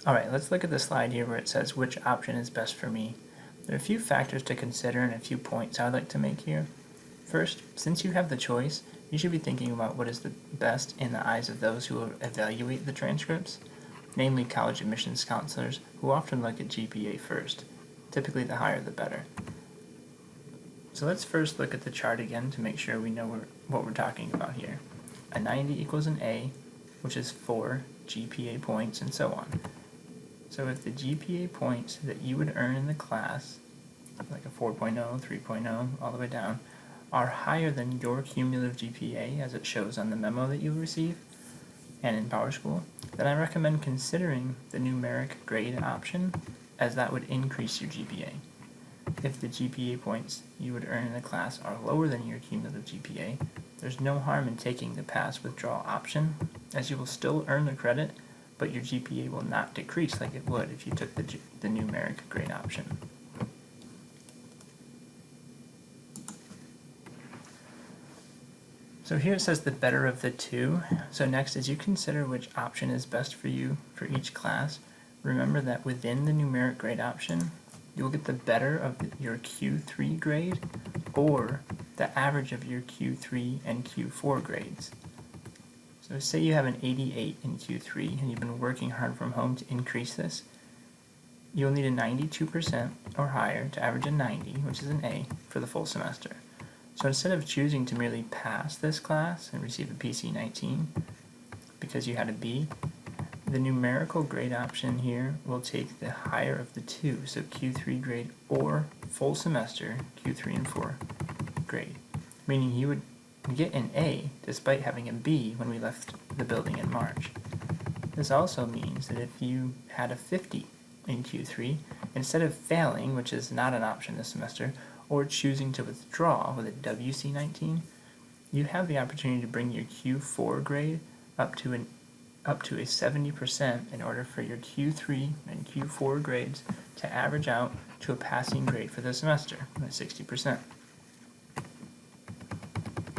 Alright, let's look at the slide here where it says which option is best for me. There are a few factors to consider and a few points I'd like to make here. First, since you have the choice, you should be thinking about what is the best in the eyes of those who will evaluate the transcripts, namely college admissions counselors who often look at GPA first. Typically the higher the better. So let's first look at the chart again to make sure we know what we're talking about here. A 90 equals an A, which is 4 GPA points, and so on. So if the GPA points that you would earn in the class, like a 4.0, 3.0, all the way down, are higher than your cumulative GPA as it shows on the memo that you'll receive and in PowerSchool, then I recommend considering the numeric grade option, as that would increase your GPA. If the GPA points you would earn in the class are lower than your cumulative GPA, there's no harm in taking the pass withdrawal option, as you will still earn the credit, but your GPA will not decrease like it would if you took the numeric grade option. So here it says the better of the two. So next, as you consider which option is best for you for each class, remember that within the numeric grade option, you will get the better of your Q3 grade or the average of your Q3 and Q4 grades. So say you have an 88 in Q3 and you've been working hard from home to increase this. You'll need a 92% or higher to average a 90, which is an A, for the full semester. So instead of choosing to merely pass this class and receive a PC19 because you had a B, the numerical grade option here will take the higher of the two, so Q3 grade or full semester Q3 and 4 grade, meaning you would get an A despite having a B when we left the building in March. This also means that if you had a 50 in Q3, instead of failing, which is not an option this semester, or choosing to withdraw with a WC19, you have the opportunity to bring your Q4 grade up to a 70% in order for your Q3 and Q4 grades to average out to a passing grade for the semester, at 60%.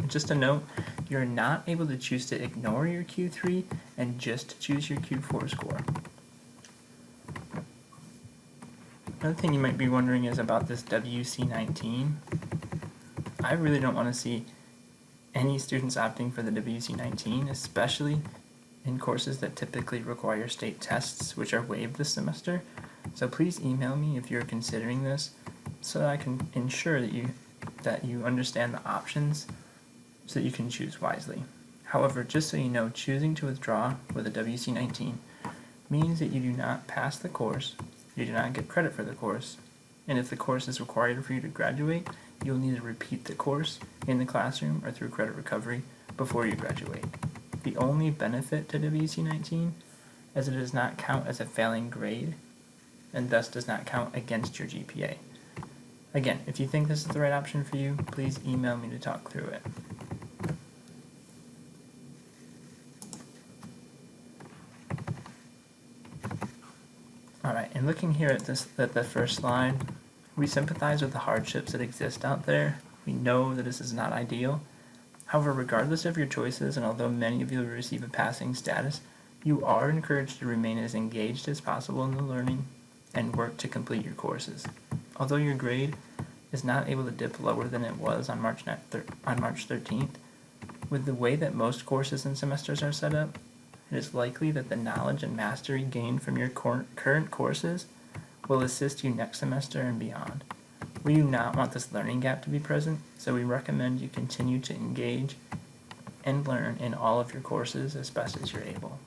Just a note, you're not able to choose to ignore your Q3 and just choose your Q4 score. Another thing you might be wondering is about this WC19. I really don't want to see any students opting for the WC19, especially in courses that typically require state tests, which are waived this semester. So please email me if you're considering this so that I can ensure that you understand the options so that you can choose wisely. However, just so you know, choosing to withdraw with a WC19 means that you do not pass the course, you do not get credit for the course, and if the course is required for you to graduate, you'll need to repeat the course in the classroom or through credit recovery before you graduate. The only benefit to WC19 is it does not count as a failing grade and thus does not count against your GPA. Again, if you think this is the right option for you, please email me to talk through it. Alright, and looking here at the first slide, we sympathize with the hardships that exist out there. We know that this is not ideal. However, regardless of your choices, and although many of you will receive a passing status, you are encouraged to remain as engaged as possible in the learning and work to complete your courses. Although your grade is not able to dip lower than it was on March 13th, with the way that most courses and semesters are set up, it is likely that the knowledge and mastery gained from your current courses will assist you next semester and beyond. We do not want this learning gap to be present, so we recommend you continue to engage and learn in all of your courses as best as you're able.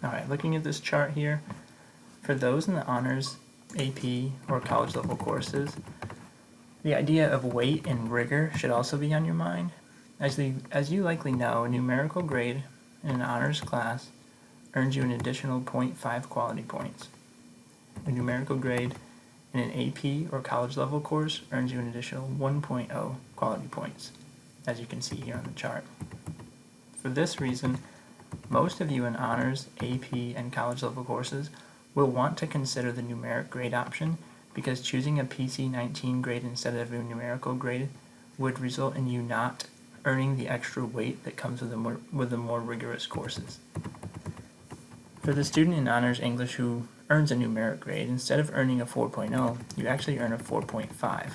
Alright, looking at this chart here, for those in the honors, AP, or college level courses, the idea of weight and rigor should also be on your mind. As you likely know, a numerical grade in an honors class earns you an additional 0.5 quality points. A numerical grade in an AP or college level course earns you an additional 1.0 quality points, as you can see here on the chart. For this reason, most of you in honors, AP, and college level courses will want to consider the numeric grade option because choosing a PC-19 grade instead of a numerical grade would result in you not earning the extra weight that comes with the more rigorous courses. For the student in Honors English who earns a numeric grade, instead of earning a 4.0, you actually earn a 4.5,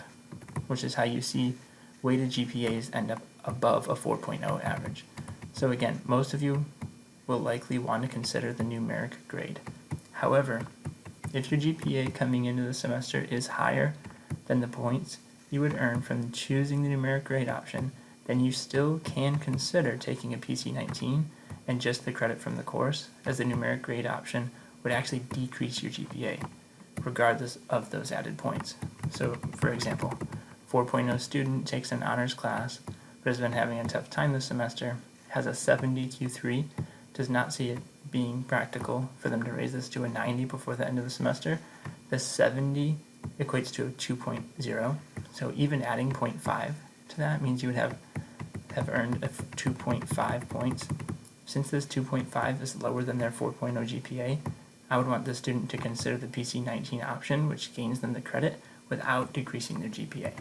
which is how you see weighted GPAs end up above a 4.0 average. So again, most of you will likely want to consider the numeric grade. However, if your GPA coming into the semester is higher than the points you would earn from choosing the numeric grade option, then you still can consider taking a PC-19 and just the credit from the course, as the numeric grade option would actually decrease your GPA, regardless of those added points. So, for example, 4.0 student takes an honors class, but has been having a tough time this semester, has a 70 Q3, does not see it being practical for them to raise this to a 90 before the end of the semester. The 70 equates to a 2.0, so even adding 0.5 to that means you would have earned a 2.5 points. Since this 2.5 is lower than their 4.0 GPA, I would want the student to consider the PC-19 option, which gains them the credit without decreasing their GPA.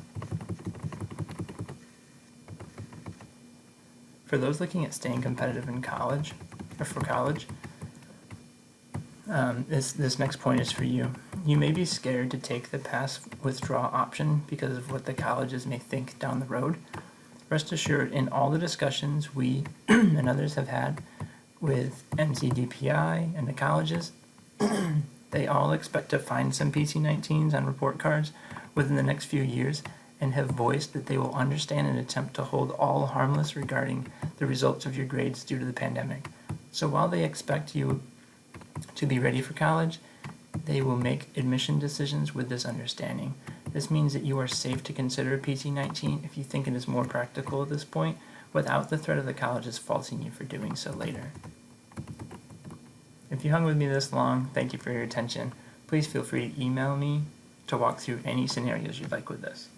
For those looking at staying competitive in college, or for college, this next point is for you. You may be scared to take the pass withdraw option because of what the colleges may think down the road. Rest assured, in all the discussions we and others have had with NCDPI and the colleges, they all expect to find some PC-19s on report cards within the next few years and have voiced that they will understand and attempt to hold all harmless regarding the results of your grades due to the pandemic. So while they expect you to be ready for college, they will make admission decisions with this understanding. This means that you are safe to consider a PC-19 if you think it is more practical at this point, without the threat of the colleges faulting you for doing so later. If you hung with me this long, thank you for your attention. Please feel free to email me to walk through any scenarios you'd like with this.